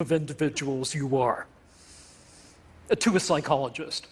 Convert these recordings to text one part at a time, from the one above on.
of individuals you are. To a psychologist.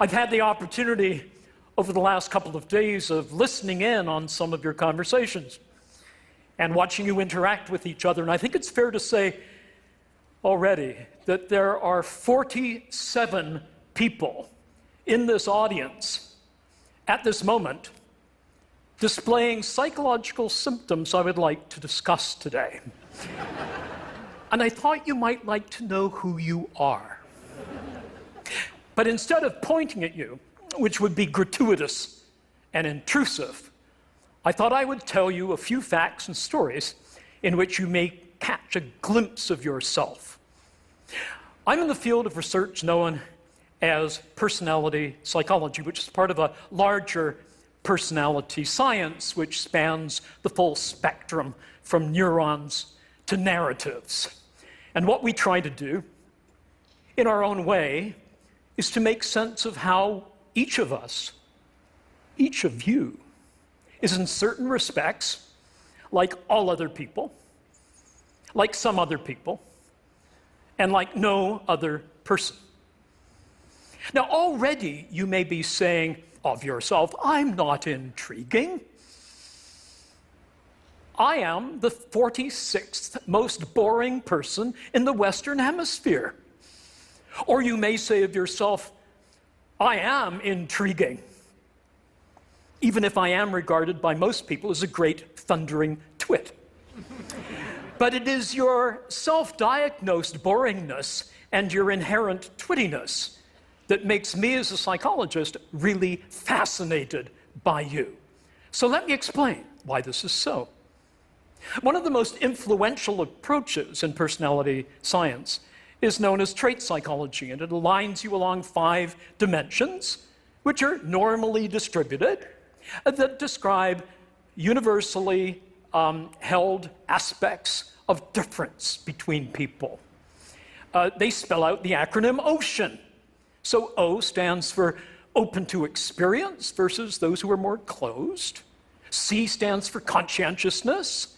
I've had the opportunity over the last couple of days of listening in on some of your conversations and watching you interact with each other, and I think it's fair to say already that there are 47 people in this audience at this moment displaying psychological symptoms I would like to discuss today. And I thought you might like to know who you are. But instead of pointing at you, which would be gratuitous and intrusive, I thought I would tell you a few facts and stories in which you may catch a glimpse of yourself. I'm in the field of research known as personality psychology, which is part of a larger personality science which spans the full spectrum from neurons to narratives. And what we try to do, in our own way, is to make sense of how each of us, each of you, is in certain respects like all other people, like some other people, and like no other person. Now, already you may be saying of yourself, I'm not intriguing. I am the 46th most boring person in the Western Hemisphere. Or you may say of yourself, I am intriguing, even if I am regarded by most people as a great thundering twit. But it is your self-diagnosed boringness and your inherent twittiness that makes me as a psychologist really fascinated by you. So let me explain why this is so. One of the most influential approaches in personality science is known as trait psychology, and it aligns you along 5 dimensions, which are normally distributed, that describe universally held aspects of difference between people. They spell out the acronym OCEAN. So O stands for open to experience versus those who are more closed. C stands for conscientiousness,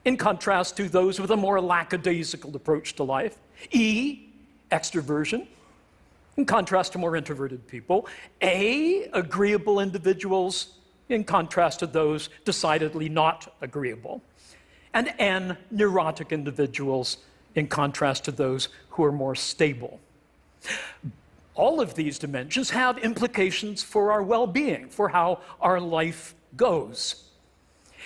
in contrast to those with a more lackadaisical approach to life. E, extroversion, in contrast to more introverted people. A, agreeable individuals, in contrast to those decidedly not agreeable. And N, neurotic individuals, in contrast to those who are more stable. All of these dimensions have implications for our well-being, for how our life goes.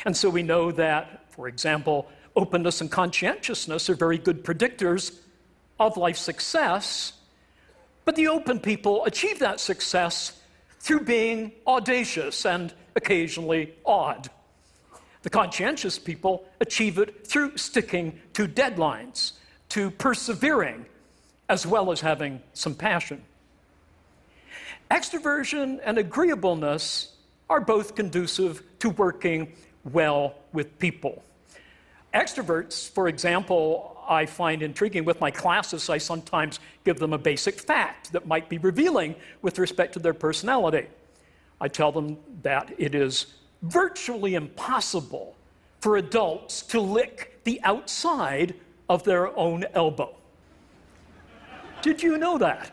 And so we know that, for example, openness and conscientiousness are very good predictors of life success, but the open people achieve that success through being audacious and occasionally odd. The conscientious people achieve it through sticking to deadlines, to persevering, as well as having some passion. Extroversion and agreeableness are both conducive to working well with people. Extroverts, for example, I find intriguing. With my classes, I sometimes give them a basic fact that might be revealing with respect to their personality. I tell them that it is virtually impossible for adults to lick the outside of their own elbow. Did you know that?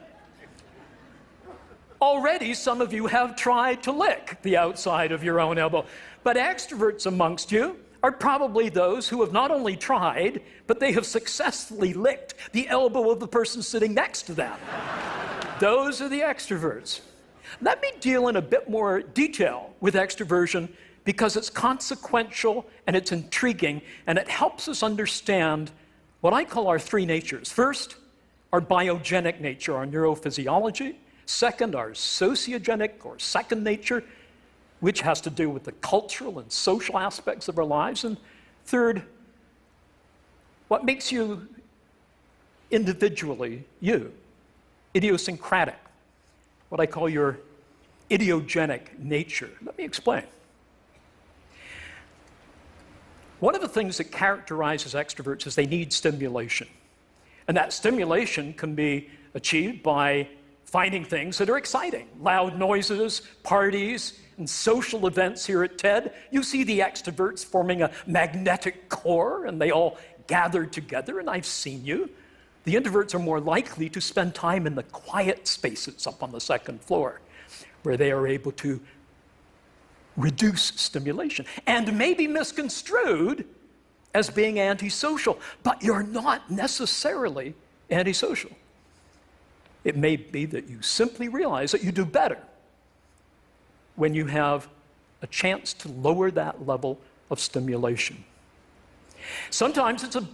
Already, some of you have tried to lick the outside of your own elbow. But extroverts amongst you are probably those who have not only tried, but they have successfully licked the elbow of the person sitting next to them. Those are the extroverts. Let me deal in a bit more detail with extroversion because it's consequential and it's intriguing, and it helps us understand what I call our 3 natures. First, our biogenic nature, our neurophysiology. Second, our sociogenic or second nature, which has to do with the cultural and social aspects of our lives. And third, what makes you individually you, idiosyncratic, what I call your idiogenic nature. Let me explain. One of the things that characterizes extroverts is they need stimulation. And that stimulation can be achieved by finding things that are exciting. Loud noises, parties, and social events here at TED. You see the extroverts forming a magnetic core, and they all gathered together, and I've seen you. The introverts are more likely to spend time in the quiet spaces up on the second floor, where they are able to reduce stimulation and may be misconstrued as being antisocial, but you're not necessarily antisocial. It may be that you simply realize that you do better when you have a chance to lower that level of stimulation. Sometimes it's an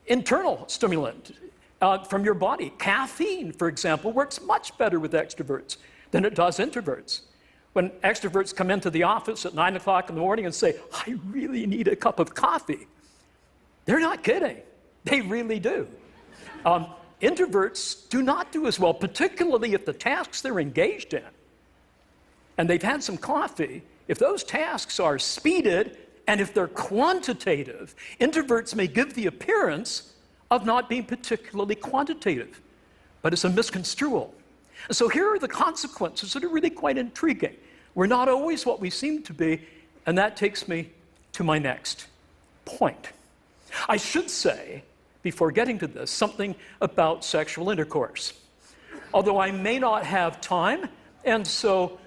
internal stimulant from your body. Caffeine, for example, works much better with extroverts than it does introverts. When extroverts come into the office at 9 o'clock in the morning and say, I really need a cup of coffee, they're not kidding. They really do. Introverts do not do as well, particularly if the tasks they're engaged in, and they've had some coffee, if those tasks are speeded and if they're quantitative, introverts may give the appearance of not being particularly quantitative, but it's a misconstrual. And so here are the consequences that are really quite intriguing. We're not always what we seem to be, and that takes me to my next point. I should say, before getting to this, something about sexual intercourse. Although I may not have time, and so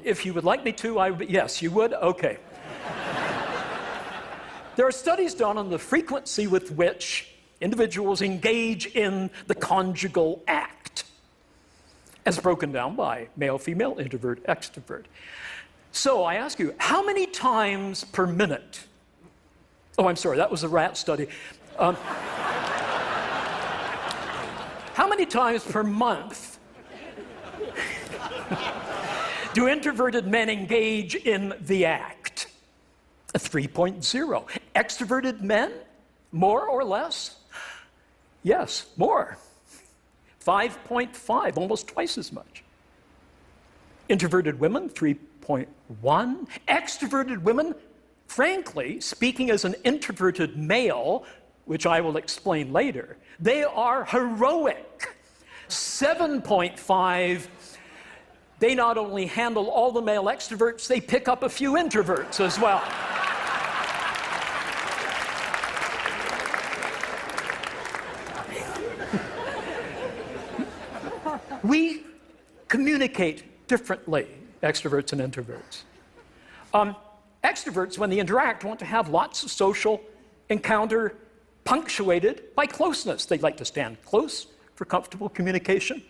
if you would like me to, yes, you would? Okay. There are studies done on the frequency with which individuals engage in the conjugal act, as broken down by male, female, introvert, extrovert. So I ask you, how many times per minute? Oh, I'm sorry, that was a rat study. How many times per month do introverted men engage in the act? 3.0. Extroverted men, more or less? Yes, more. 5.5, almost twice as much. Introverted women, 3.1. Extroverted women, frankly, speaking as an introverted male, which I will explain later, they are heroic. 7.5, they not only handle all the male extroverts, they pick up a few introverts as well. We communicate differently, extroverts and introverts. Extroverts, when they interact, want to have lots of social encounter punctuated by closeness. They like to stand close for comfortable communication.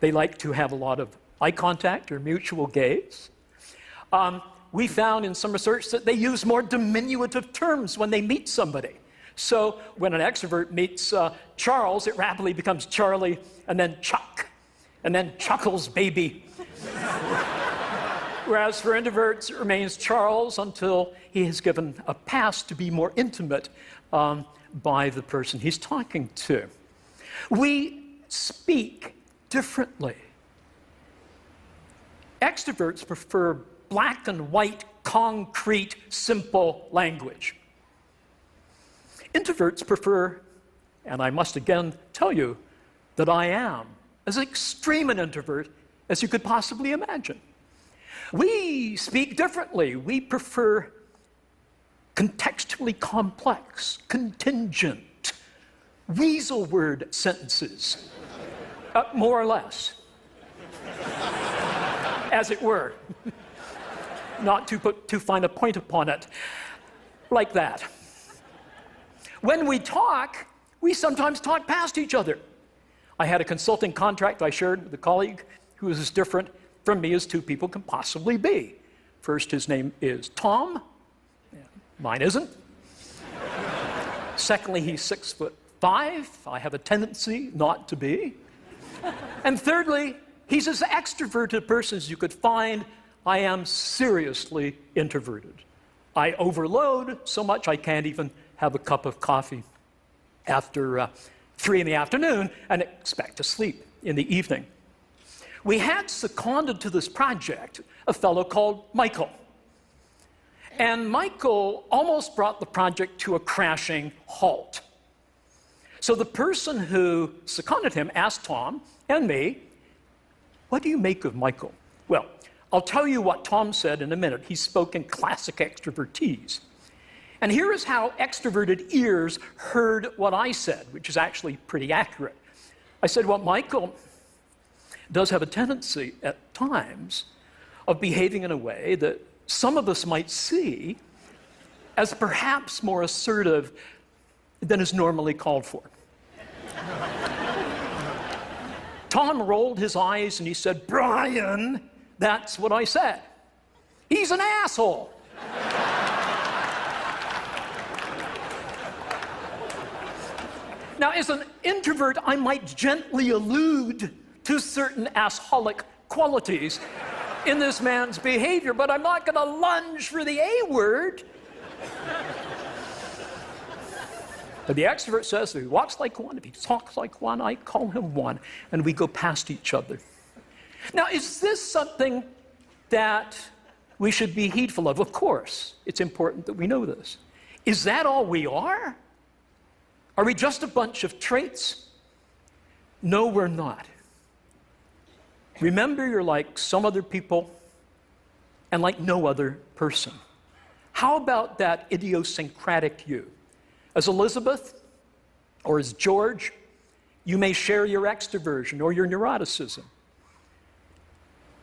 They like to have a lot of eye contact or mutual gaze. We found in some research that they use more diminutive terms when they meet somebody. So when an extrovert meets Charles, it rapidly becomes Charlie, and then Chuck, and then Chuckles baby. Whereas for introverts, it remains Charles until he has given a pass to be more intimate by the person he's talking to. We speak differently. Extroverts prefer black and white, concrete, simple language. Introverts prefer, and I must again tell you, that I am as extreme an introvert as you could possibly imagine. We speak differently. We prefer contextually complex, contingent, weasel word sentences, more or less, as it were, not to put too fine a point upon it, like that. When we talk, we sometimes talk past each other. I had a consulting contract I shared with a colleague who was as different from me as two people can possibly be. First, his name is Tom. Mine isn't. Secondly, he's 6'5". I have a tendency not to be. And thirdly, he's as extroverted a person as you could find. I am seriously introverted. I overload so much I can't even have a cup of coffee after 3 in the afternoon and expect to sleep in the evening. We had seconded to this project a fellow called Michael. And Michael almost brought the project to a crashing halt. So the person who seconded him asked Tom and me, "What do you make of Michael?" Well, I'll tell you what Tom said in a minute. He spoke in classic extrovertese. And here is how extroverted ears heard what I said, which is actually pretty accurate. I said, well, Michael does have a tendency at times of behaving in a way that some of us might see as perhaps more assertive than is normally called for. Tom rolled his eyes and he said, Brian, that's what I said. He's an asshole. Now, as an introvert, I might gently allude to certain assholic qualities in this man's behavior, but I'm not going to lunge for the A word. But the extrovert says if he walks like one, if he talks like one, I call him one, and we go past each other. Now, is this something that we should be heedful of? Of course, it's important that we know this. Is that all we are? Are we just a bunch of traits? No, we're not. Remember, you're like some other people and like no other person. How about that idiosyncratic you? As Elizabeth or as George, you may share your extroversion or your neuroticism.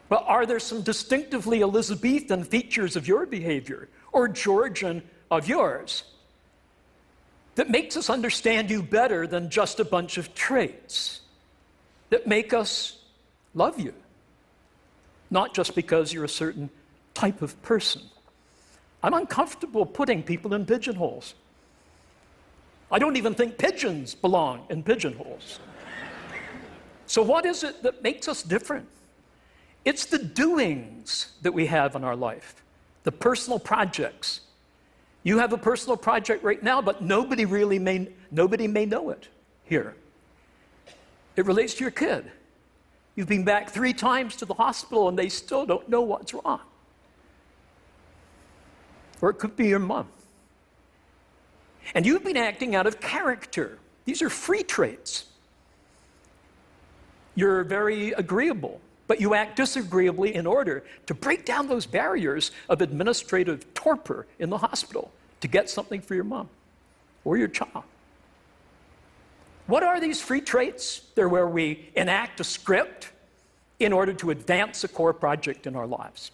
But are there some distinctively Elizabethan features of your behavior or Georgian of yours that makes us understand you better than just a bunch of traits that make us love you, not just because you're a certain type of person? I'm uncomfortable putting people in pigeonholes. I don't even think pigeons belong in pigeonholes. So what is it that makes us different? It's the doings that we have in our life, the personal projects. You have a personal project right now, but nobody may know it here. It relates to your kid. You've been back 3 times to the hospital and they still don't know what's wrong. Or it could be your mom. And you've been acting out of character. These are free traits. You're very agreeable, but you act disagreeably in order to break down those barriers of administrative torpor in the hospital to get something for your mom or your child. What are these free traits? They're where we enact a script in order to advance a core project in our lives.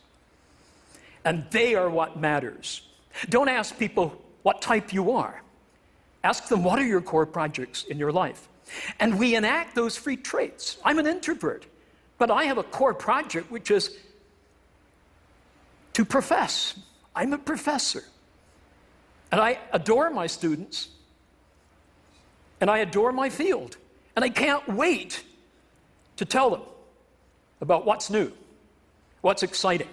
And they are what matters. Don't ask people what type you are. Ask them, what are your core projects in your life? And we enact those free traits. I'm an introvert, but I have a core project, which is to profess. I'm a professor. And I adore my students. And I adore my field. And I can't wait to tell them about what's new, what's exciting,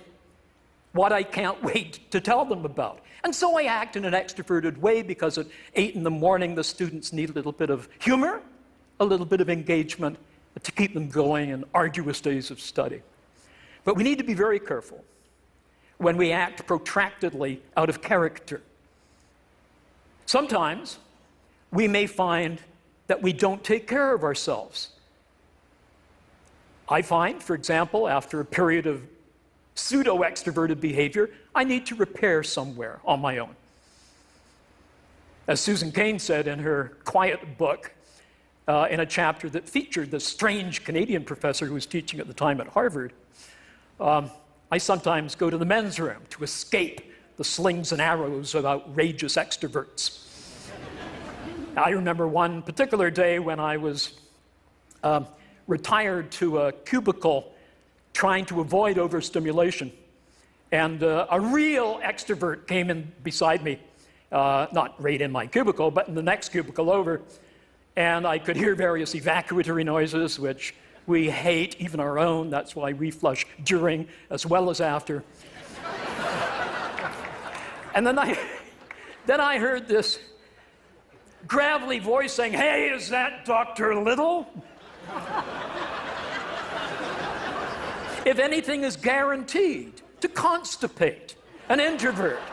what I can't wait to tell them about. And so I act in an extroverted way because at 8 in the morning, the students need a little bit of humor, a little bit of engagement to keep them going in arduous days of study. But we need to be very careful when we act protractedly out of character. Sometimes we may find that we don't take care of ourselves. I find, for example, after a period of pseudo-extroverted behavior, I need to repair somewhere on my own. As Susan Cain said in her Quiet book, in a chapter that featured the strange Canadian professor who was teaching at the time at Harvard, I sometimes go to the men's room to escape the slings and arrows of outrageous extroverts. I remember one particular day when I was retired to a cubicle trying to avoid overstimulation. And a real extrovert came in beside me, not right in my cubicle, but in the next cubicle over. And I could hear various evacuatory noises, which we hate, even our own. That's why we flush during as well as after. And then I heard this gravelly voice saying, "Hey, is that Dr. Little?" If anything is guaranteed to constipate an introvert,